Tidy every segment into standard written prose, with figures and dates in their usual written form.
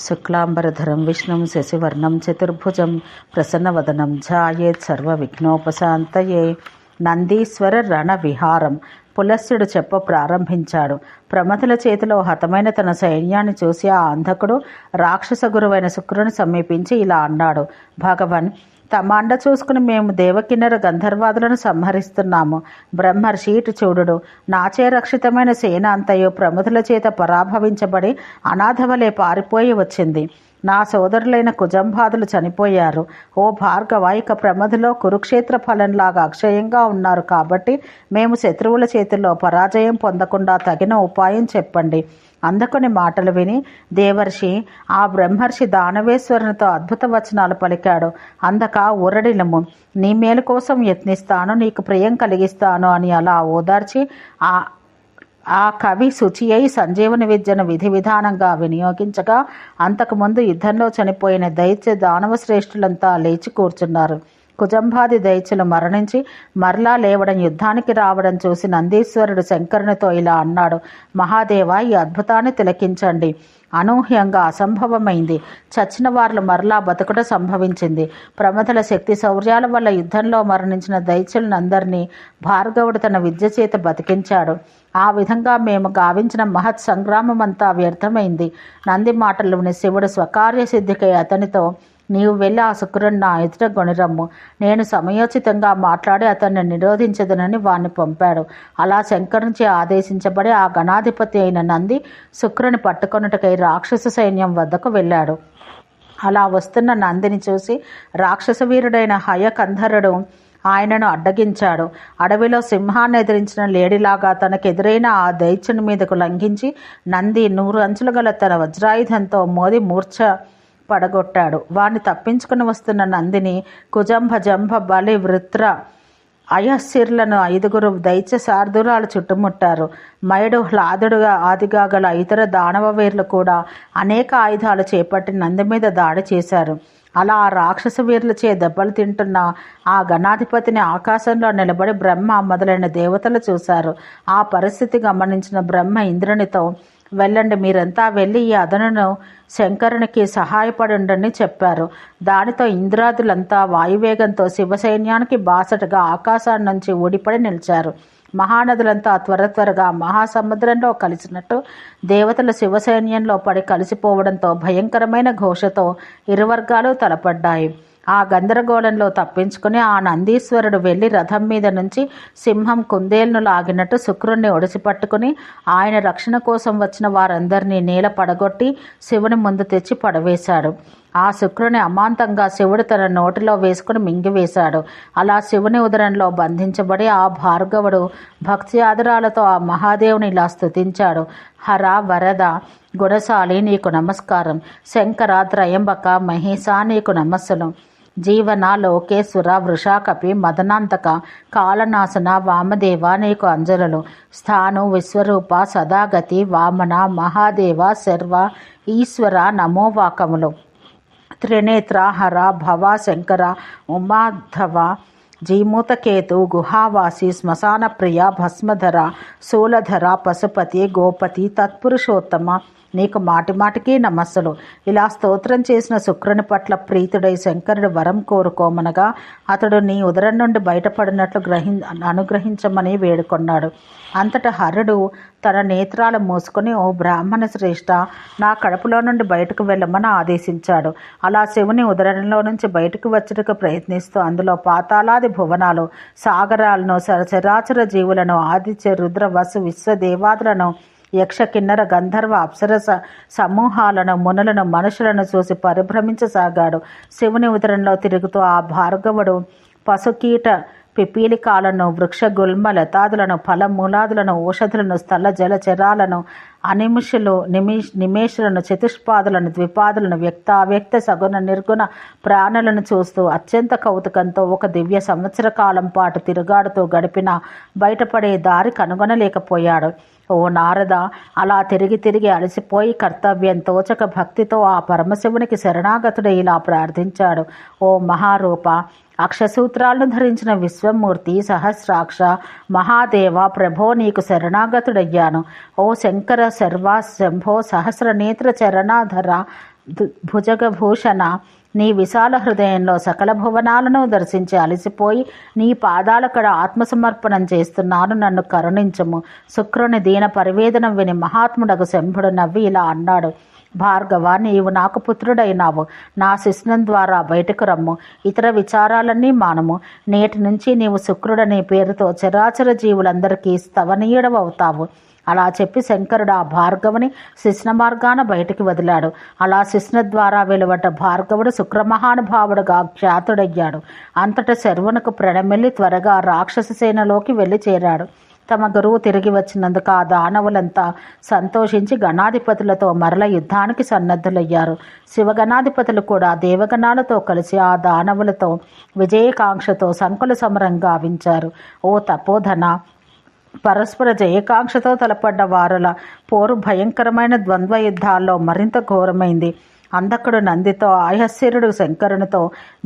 శుక్లాంబరధరం విష్ణుం శశివర్ణం చతుర్భుజం ప్రసన్నవదనం ధ్యాయేత్ సర్వవిఘ్నోపశాంతయే. నందీశ్వర రణ విహారం పులస్త్యుడు చెప్ప ప్రారంభించాడు. ప్రమథుల చేతిలో హతమైన తన సైన్యాన్ని చూసి ఆ అంధకుడు రాక్షస గురువైన శుక్రుని సమీపించి ఇలా అన్నాడు. భగవన్, తమ అండ చూసుకుని మేము దేవకిన్నర గంధర్వాదులను సంహరిస్తున్నాము. బ్రహ్మర్షి ఇటు చూడుడు. నాచే రక్షితమైన సేన అంతయు ప్రముఖుల చేత పరాభవించబడి అనాథవలే పారిపోయి వచ్చింది. నా సోదరులైన కుజంబాదులు చనిపోయారు. ఓ భార్గవ, ఇక ప్రమథులో కురుక్షేత్ర ఫలంలాగా అక్షయంగా ఉన్నారు కాబట్టి మేము శత్రువుల చేతుల్లో పరాజయం పొందకుండా తగిన ఉపాయం చెప్పండి. అందుకుని మాటలు విని దేవర్షి ఆ బ్రహ్మర్షి దానవేశ్వరునితో అద్భుత వచనాలు పలికాడు. అందక ఊరడిలము, నీ మేలు కోసం యత్నిస్తాను, నీకు ప్రియం కలిగిస్తాను అని అలా ఓదార్చి ఆ కవి శుచి అయి సంజీవని విద్యను విధి విధానంగా వినియోగించగా అంతకుముందు యుద్ధంలో చనిపోయిన దైత్య దానవ శ్రేష్ఠులంతా లేచి కూర్చున్నారు. కుజంబాది దైత్యులు మరణించి మరలా లేవడం, యుద్ధానికి రావడం చూసి నందీశ్వరుడు శంకరునితో ఇలా అన్నాడు. మహాదేవ, ఈ అద్భుతాన్ని తిలకించండి. అనూహ్యంగా అసంభవమైంది. చచ్చిన వారు మరలా బతుకుట సంభవించింది. ప్రమథుల శక్తి శౌర్యాల వల్ల యుద్ధంలో మరణించిన దైత్యులందరినీ భార్గవుడు తన విద్య చేత బతికించాడు. ఆ విధంగా మేము గావించిన మహత్ సంగ్రామం అంతా వ్యర్థమైంది. నంది మాటలు విని శివుడు స్వకార్యసిద్ధికై అతనితో, నీవు వెళ్ళి ఆ శుక్రుని నా ఎదుట గొనిరమ్ము, నేను సమయోచితంగా మాట్లాడి అతన్ని నిరోధించదనని వాణ్ణి పంపాడు. అలా శంకరునిచే ఆదేశించబడి ఆ గణాధిపతి అయిన నంది శుక్రుని పట్టుకొనుటకై రాక్షస సైన్యం వద్దకు వెళ్ళాడు. అలా వస్తున్న నందిని చూసి రాక్షస వీరుడైన హయకంధరుడు ఆయనను అడ్డగించాడు. అడవిలో సింహాన్ని ఎదిరించిన లేడిలాగా తనకెదురైన ఆ దైత్యుని మీదకు లంఘించి నంది 100 అంచులు గల తన వజ్రాయుధంతో మోది మూర్ఛ పడగొట్టాడు. వాణ్ణి తప్పించుకుని వస్తున్న నందిని కుజంభ, జంభ, బలి, వృత్ర, అయశిర్లను 5 దైత్య శార్దూలాలు చుట్టుముట్టారు. మయుడు, హ్లాదుడుగా ఆదిగా గల ఇతర దానవ వీరులు కూడా అనేక ఆయుధాలు చేపట్టి నంది మీద దాడి చేశారు. అలా ఆ రాక్షస వీరులచే దెబ్బలు తింటున్న ఆ గణాధిపతిని ఆకాశంలో నిలబడి బ్రహ్మ మొదలైన దేవతలు చూశారు. ఆ పరిస్థితి గమనించిన బ్రహ్మ ఇంద్రునితో, వెళ్ళండి, మీరంతా వెళ్ళి ఈ అదనును శంకరునికి సహాయపడుండని చెప్పారు. దానితో ఇంద్రాదులంతా వాయువేగంతో శివసైన్యానికి బాసటగా ఆకాశాన్ని నుంచి ఊడిపడి నిలిచారు. మహానదులంతా త్వరగా మహాసముద్రంలో కలిసినట్టు దేవతల శివసైన్యంలో పడి కలిసిపోవడంతో భయంకరమైన ఘోషతో ఇరువర్గాలు తలపడ్డాయి. ఆ గందరగోళంలో తప్పించుకుని ఆ నందీశ్వరుడు వెళ్ళి రథం మీద నుంచి సింహం కుందేలును లాగినట్టు శుక్రుణ్ణి ఒడిసిపట్టుకుని ఆయన రక్షణ కోసం వచ్చిన వారందరినీ నేల పడగొట్టి శివుని ముందు తెచ్చి పడవేశాడు. ఆ శుక్రుని అమాంతంగా శివుడు తన నోటిలో వేసుకుని మింగివేశాడు. అలా శివుని ఉదరంలో బంధించబడి ఆ భార్గవుడు భక్తి ఆదరాలతో ఆ మహాదేవుని ఇలా స్తుతించాడు. హర వరద గుణశాలి, నీకు నమస్కారం. శంకర, త్రయంబక, మహేశ, నీకు నమస్సులు. జీవన, లోకేశ్వర, వృషాకపి, మదనాంతక, కాలనాశన, వామదేవ, నీకు అంజలులు. స్థాను, విశ్వరూప, సదాగతి, వామన, మహాదేవ, శర్వ, ఈశ్వర, నమోవాకములు. త్రినేత్ర, హర, భవ, శంకర, ఉమాధవ, జీమూతకేతు, గుహావాసి, శ్మశాన ప్రియ, భస్మధర, శూలధర, పశుపతి, గోపతి, తత్పురుషోత్తమ, నీకు మాటిమాటికి నమస్సులు. ఇలా స్తోత్రం చేసిన శుక్రుని పట్ల ప్రీతుడై శంకరుడు వరం కోరుకోమనగా అతడు నీ ఉదరం నుండి బయటపడినట్లు అనుగ్రహించమని వేడుకొన్నాడు. అంతటా హరుడు తన నేత్రాలు మూసుకొని, ఓ బ్రాహ్మణ శ్రేష్ఠ, నా కడుపులో నుండి బయటకు వెళ్ళమని ఆదేశించాడు. అలా శివుని ఉదరంలో నుంచి బయటకు వచ్చుటకు ప్రయత్నిస్తూ అందులో పాతాళాది భువనాలు, సాగరాలను, చరాచర జీవులను, ఆదిత్య, రుద్ర, వసు, విశ్వదేవాదులను, యక్ష, కిన్నర, గంధర్వ, అప్సరస సమూహాలను, మునులను, మనుషులను చూసి పరిభ్రమించసాగాడు. శివుని ఉదరంలో తిరుగుతూ ఆ భార్గవుడు పశుకీట పిపీలికాలను, వృక్ష గుల్మ లతాదులను, ఫలమూలాదులను, ఔషధులను, స్థల జలచరాలను, అనిమిషులు, నిమేషులను, చతుష్పాదులను, ద్విపాదులను, వ్యక్త అవ్యక్త సగుణ నిర్గుణ ప్రాణులను చూస్తూ అత్యంత కౌతుకంతో ఒక దివ్య సంవత్సర కాలం పాటు తిరుగాడుతూ గడిపిన బయటపడే దారి కనుగొనలేకపోయాడు. ఓ నారద, అలా తిరిగి అలసిపోయి కర్తవ్యం తోచక భక్తితో ఆ పరమశివునికి శరణాగతుడు ఇలా ప్రార్థించాడు. ఓ మహారూప, అక్షసూత్రాలను ధరించిన విశ్వమూర్తి, సహస్రాక్ష, మహాదేవ, ప్రభో, నీకు శరణాగతుడయ్యాను. ఓ శంకర, శర్వ, శంభో, సహస్రనేత్ర, చరణాధర, భుజగభూషణ, నీ విశాల హృదయంలో సకల భువనాలను దర్శించి అలసిపోయి నీ పాదాలకడ ఆత్మసమర్పణం చేస్తున్నాను, నన్ను కరుణించము. శుక్రుని దీన పరివేదనం విని మహాత్ముడకు శంభుడు నవ్వి ఇలా అన్నాడు: భార్గవ, నీవు నాకు పుత్రుడైనావు. నా శిస్నం ద్వారా బయటకు రమ్ము. ఇతర విచారాలన్నీ మానము. నేటి నుంచి నీవు శుక్రుడనే పేరుతో చరాచర జీవులందరికీ స్తవనీయుడవవుతావు. అలా చెప్పి శంకరుడు ఆ భార్గవుని శిస్న మార్గాన బయటికి వదిలాడు. అలా శిస్న ద్వారా వెలువడ్డ భార్గవుడు శుక్రమహానుభావుడుగా ఖ్యాతుడయ్యాడు. అంతటా శర్వునకు ప్రణమిల్లి త్వరగా రాక్షస సేనలోకి వెళ్ళి చేరాడు. తమ గురువు తిరిగి వచ్చినందుకు ఆ దానవులంతా సంతోషించి గణాధిపతులతో మరల యుద్ధానికి సన్నద్ధులయ్యారు. శివగణాధిపతులు కూడా దేవగణాలతో కలిసి ఆ దానవులతో విజయకాంక్షతో సంకుల సమరం గావించారు. ఓ తపోధన, పరస్పర జయకాంక్షతో తలపడ్డ వారుల పోరు భయంకరమైన ద్వంద్వ యుద్ధాల్లో మరింత ఘోరమైంది. అంధకుడు నందితో, ఆయస్సీరుడు శంకరునితో,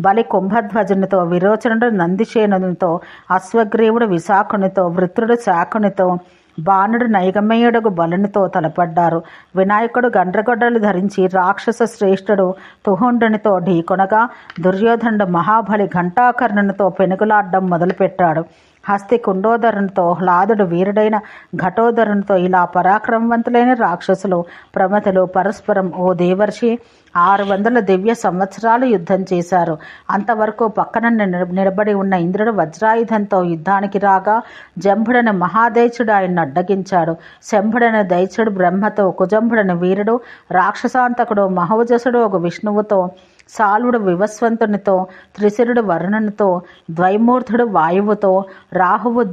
బలి కుంభధ్వజునితో, విరోచనుడు నందిశేనునితో, అశ్వగ్రీవుడు విశాఖునితో, వృత్రుడు శాఖునితో, బాణుడు నైగమేయుడుగు బలునితో తలపడ్డారు. వినాయకుడు గండ్రగొడ్డలు ధరించి రాక్షస శ్రేష్ఠుడు తుహుండునితో ఢీకొనగా, దుర్యోధనుడు మహాబలి ఘంటాకర్ణునితో పెనుగులాడ్డం మొదలుపెట్టాడు. హస్తి కుండోదరునితో, హ్లాదుడు వీరుడైన ఘటోదరునితో ఇలా పరాక్రమవంతులైన రాక్షసులు ప్రమథులు పరస్పరం ఓ దేవర్షి 600 దివ్య సంవత్సరాలు యుద్ధం చేశారు. అంతవరకు పక్కన నిలబడి ఉన్న ఇంద్రుడు వజ్రాయుధంతో యుద్ధానికి రాగా జంభుడని మహాదైత్యుడు ఆయన్ని అడ్డగించాడు. శంభుడని దైత్యుడు బ్రహ్మతో, కుజంభుడని వీరుడు రాక్షసాంతకుడు మహోజసుడు ఒక విష్ణువుతో, సాల్వుడు వివస్వంతునితో, త్రిశిరుడు వరుణునితో, ద్వైమూర్ధుడు వాయువుతో, రాహువు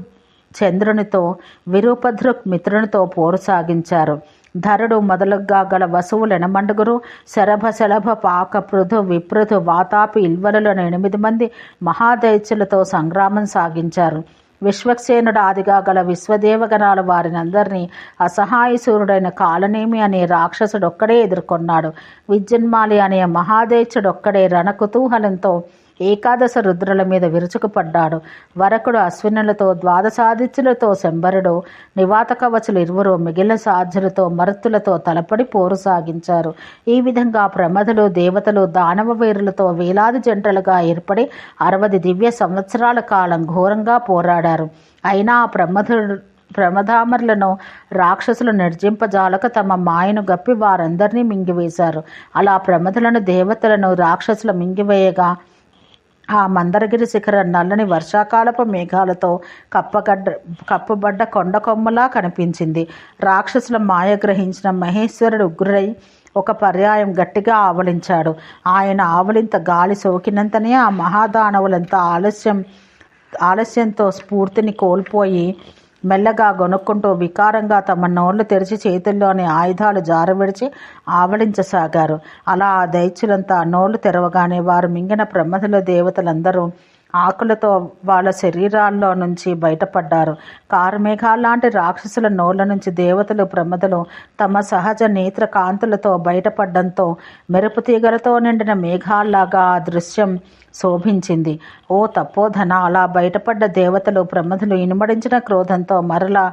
చంద్రునితో, విరూపధృక్ మిత్రునితో పోరు సాగించారు. ధరుడు మొదలుగా గల వసువులు ఎనమండుగురు, శరభ శలభ పాక పృథు విపృథు వాతాపి ఇల్వలులను 8 మంది మహాదైత్యులతో సంగ్రామం సాగించారు. విశ్వక్సేనుడు ఆదిగా గల విశ్వదేవగణాలు వారినందరినీ అసహాయసూరుడైన కాలనేమి అనే రాక్షసుడొక్కడే ఎదుర్కొన్నాడు. విద్యున్మాలి అనే మహాదైత్యుడొక్కడే రణకుతూహలంతో ఏకాదశ రుద్రుల మీద విరుచుకుపడ్డాడు. వరకుడు అశ్వినులతో, ద్వాదశాదిత్యులతో శంబరుడు, నివాత కవచులు 20 మిగిలిన సాధ్యులతో మరుత్తులతో తలపడి పోరు సాగించారు. ఈ విధంగా ప్రమథులు, దేవతలు, దానవ వీరులతో వేలాది జంటలుగా ఏర్పడి 60 దివ్య సంవత్సరాల కాలం ఘోరంగా పోరాడారు. అయినా ఆ ప్రమదామరులను రాక్షసులు నిర్జింపజాలక తమ మాయను గప్పి వారందరినీ మింగివేశారు. అలా ప్రమథులను, దేవతలను రాక్షసులు మింగివేయగా ఆ మందరగిరి శిఖరం నల్లని వర్షాకాలపు మేఘాలతో కప్పబడ్డ కొండ కొమ్మలా కనిపించింది. రాక్షసుల మాయ గ్రహించిన మహేశ్వరుడు ఉగ్రుడై ఒక పర్యాయం గట్టిగా ఆవలించాడు. ఆయన ఆవలింత గాలి సోకినంతనే ఆ మహాదానవులంతా ఆలస్యంతో స్ఫూర్తిని కోల్పోయి మెల్లగా గొనుక్కుంటూ వికారంగా తమ నోళ్లు తెరిచి చేతుల్లోని ఆయుధాలు జారవిడిచి ఆవలించసాగారు. అలా ఆ దైత్యులంతా నోళ్లు తెరవగానే వారు మింగిన ప్రమథుల దేవతలందరూ ఆకులతో వాళ్ళ శరీరాల్లో నుంచి బయటపడ్డారు. కారుమేఘాల్లాంటి రాక్షసుల నోళ్ల నుంచి దేవతలు, ప్రమథులు తమ సహజ నేత్ర కాంతులతో బయటపడ్డంతో మెరుపు తీగలతో నిండిన మేఘాల్లాగా ఆ దృశ్యం శోభించింది. ఓ తపోధన, అలా బయటపడ్డ దేవతలు, ప్రమథులు ఇనుమడించిన క్రోధంతో మరలా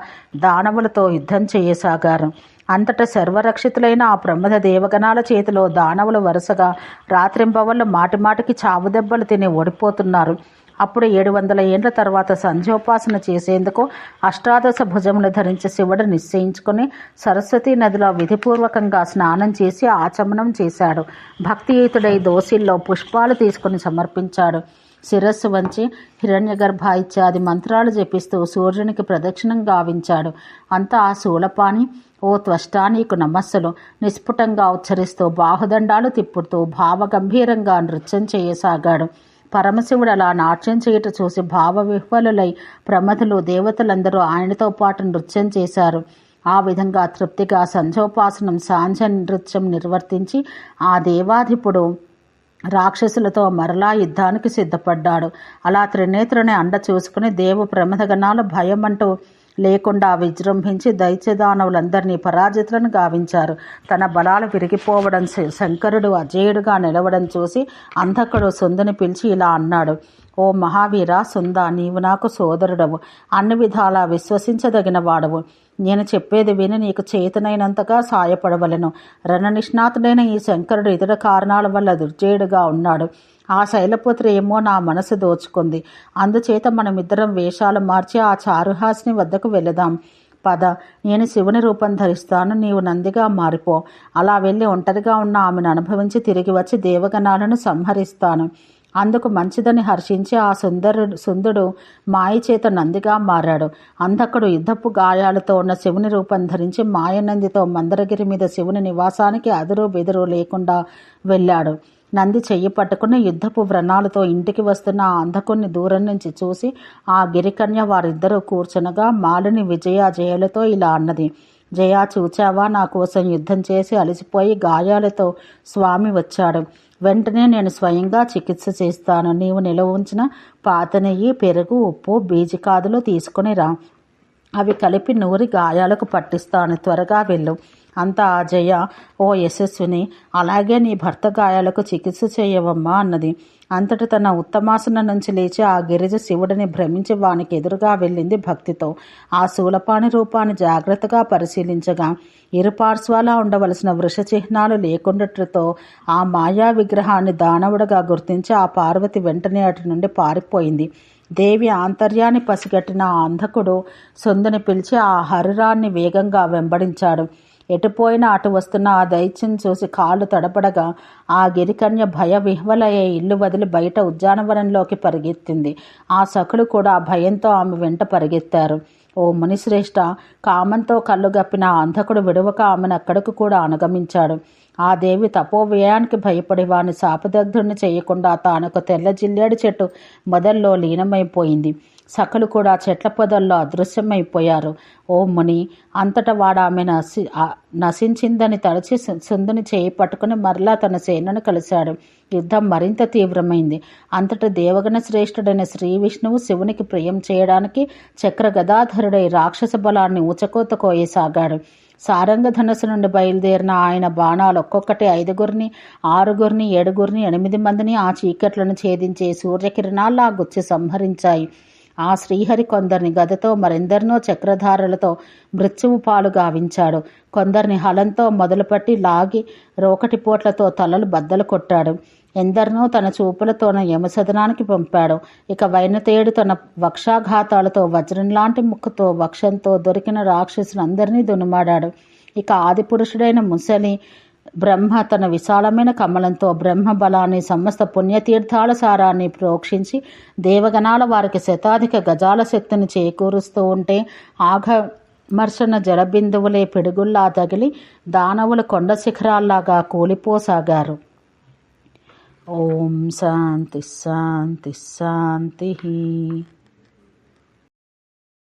దానవులతో యుద్ధం చేయసాగారు. అంతటా సర్వరక్షితులైన ఆ ప్రమథ దేవగణాల చేతిలో దానవులు వరుసగా రాత్రింబవళ్ళు మాటిమాటికి చావు దెబ్బలు తిని ఓడిపోతున్నారు. అప్పుడు 700 ఏండ్ల తర్వాత సంధ్యోపాసన చేసేందుకు అష్టాదశ భుజమును ధరించి శివుడు నిశ్చయించుకుని సరస్వతీ నదిలో విధిపూర్వకంగా స్నానం చేసి ఆచమనం చేశాడు. భక్తియుతుడై దోసిల్లో పుష్పాలు తీసుకుని సమర్పించాడు. శిరస్సు వంచి హిరణ్యగర్భ ఇత్యాది మంత్రాలు జపిస్తూ సూర్యునికి ప్రదక్షిణం గావించాడు. అంతా ఆ శూలపాణి, ఓ త్వష్టా నీకు నమస్సులు నిస్ఫుటంగా ఉచ్చరిస్తూ బాహుదండాలు తిప్పుతూ భావగంభీరంగా నృత్యం చేయసాగాడు. పరమశివుడు అలా నాట్యం చేయట చూసి భావవిహ్వలులై ప్రమథులు, దేవతలందరూ ఆయనతో పాటు నృత్యం చేశారు. ఆ విధంగా తృప్తిగా సంధ్యోపాసనం, సాంధ్య నృత్యం నిర్వర్తించి ఆ దేవాధిపుడు రాక్షసులతో మరలా యుద్ధానికి సిద్ధపడ్డాడు. అలా త్రినేత్రుని అండ చూసుకుని దేవ ప్రమథగణాలు భయం అంటూ లేకుండా విజృంభించి దైత్యదానవులందరినీ పరాజితులను గావించారు. తన బలాలు విరిగిపోవడం, శంకరుడు అజేయుడుగా నిలవడం చూసి అంధకుడు సుందుని పిలిచి ఇలా అన్నాడు: ఓ మహావీర సుంద, నీవు నాకు సోదరుడవు, అన్ని విధాలా విశ్వసించదగిన వాడవు. నేను చెప్పేది విని నీకు చేతనైనంతగా సాయపడవలను. రణనిష్ణాతుడైన ఈ శంకరుడు ఇతర కారణాల వల్ల దుర్జయుడుగా ఉన్నాడు. ఆ శైలపుత్రి ఏమో నా మనసు దోచుకుంది. అందుచేత మనమిద్దరం వేషాలు మార్చి ఆ చారుహాసిని వద్దకు వెళదాం. పద, నేను శివుని రూపం ధరిస్తాను, నీవు నందిగా మారిపో. అలా వెళ్ళి ఒంటరిగా ఉన్న ఆమెను అనుభవించి తిరిగి వచ్చి దేవగణాలను సంహరిస్తాను. అందుకు మంచిదని హర్షించి ఆ సుందుడు మాయ చేత నందిగా మారాడు. అంధకుడు యుద్ధపు గాయాలతో ఉన్న శివుని రూపం ధరించి మాయనందితో మందరగిరి మీద శివుని నివాసానికి అదురు బెదురు లేకుండా వెళ్ళాడు. నంది చెయ్యి పట్టుకుని యుద్ధపు వ్రణాలతో ఇంటికి వస్తున్న ఆ అంధకుణ్ణి దూరం నుంచి చూసి ఆ గిరికన్య వారిద్దరూ కూర్చునగా మాలిని విజయ జయలతో ఇలా అన్నది: జయా, చూచావా, నా కోసం యుద్ధం చేసి అలసిపోయి గాయాలతో స్వామి వచ్చాడు. వెంటనే నేను స్వయంగా చికిత్స చేస్తాను. నీవు నిలవ ఉంచిన పాత నెయ్యి, పెరుగు, ఉప్పు, బీజికాదులు తీసుకుని రా. అవి కలిపి నూరి గాయాలకు పట్టిస్తాను. త్వరగా వెళ్ళు. అంతా జయ, ఓ యశస్విని, అలాగే నీ భర్త గాయాలకు చికిత్స చేయవమ్మా అన్నది. అంతటి తన ఉత్తమాసనం నుంచి లేచి ఆ గిరిజ శివుడిని భ్రమించి వానికి ఎదురుగా వెళ్ళింది భక్తితో. ఆ శూలపాణి రూపాన్ని జాగ్రత్తగా పరిశీలించగా ఇరుపార్శ్వాలా ఉండవలసిన వృష చిహ్నాలు లేకుండాతో ఆ మాయా విగ్రహాన్ని దానవుడుగా గుర్తించి ఆ పార్వతి వెంటనే అటు నుండి పారిపోయింది. దేవి ఆంతర్యాన్ని పసిగట్టిన ఆ అంధకుడు సుందుని పిలిచి ఆ హరిరాన్ని వేగంగా వెంబడించాడు. ఎటుపోయినా అటు వస్తున్న ఆ దైత్యం చూసి కాళ్ళు తడపడగా ఆ గిరికన్య భయ విహ్వలయ్యే ఇల్లు వదిలి బయట ఉద్యానవనంలోకి పరిగెత్తింది. ఆ సఖులు కూడా భయంతో ఆమె వెంట పరిగెత్తారు. ఓ మునిశ్రేష్ఠ, కామంతో కళ్ళు గప్పిన ఆ అంధకుడు విడవక ఆమెను అక్కడకు కూడా అనుగమించాడు. ఆ దేవి తపోవ్యయానికి భయపడి వాని శాపదగ్ధుడిని చేయకుండా తానొక తెల్ల జిల్లేడు చెట్టు మొదల్లో లీనమైపోయింది. సఖలు కూడా చెట్ల పొదల్లో అదృశ్యమైపోయారు. ఓ ముని, అంతటా వాడామె నశించిందని తలచి సుందుని చేయి పట్టుకుని మరలా తన సేనను కలిశాడు. యుద్ధం మరింత తీవ్రమైంది. అంతటా దేవగణ శ్రేష్ఠుడైన శ్రీ విష్ణువు శివునికి ప్రియం చేయడానికి చక్ర గదాధరుడై రాక్షస బలాన్ని ఊచకోత కోయసాగాడు. సారంగ ధనస్సు నుండి బయలుదేరిన ఆయన బాణాలు ఒక్కొక్కటి 5గురిని, 6గురిని, 7గురిని, 8 మందిని ఆ చీకట్లను ఛేదించే సూర్యకిరణాల్లా గుచ్చి సంహరించాయి. ఆ శ్రీహరి కొందరిని గదతో, మరెందరినో చక్రధారలతో మృత్యువు పాలు గావించాడు. కొందరిని హలంతో మొదలుపట్టి లాగి రోకటిపోట్లతో తలలు బద్దలు కొట్టాడు. ఎందరినో తన చూపులతోన యమసదనానికి పంపాడు. ఇక వైనతేయుడు తన వక్షాఘాతాలతో వజ్రంలాంటి ముక్కుతో వక్షంతో దొరికిన రాక్షసులందరినీ దునుమాడాడు. ఇక ఆదిపురుషుడైన ముసలి బ్రహ్మ తన విశాలమైన కమలంతో బ్రహ్మ బలాన్ని, సమస్త పుణ్యతీర్థాల సారాన్ని ప్రోక్షించి దేవగణాల వారికి శతాధిక గజాల శక్తిని చేకూరుస్తూ ఉంటే ఆఘమర్షణ జలబిందువులే పిడుగుల్లా తగిలి దానవులు కొండ శిఖరాల్లాగా కూలిపోసాగారు. ఓం శాంతి శాంతి శాంతి.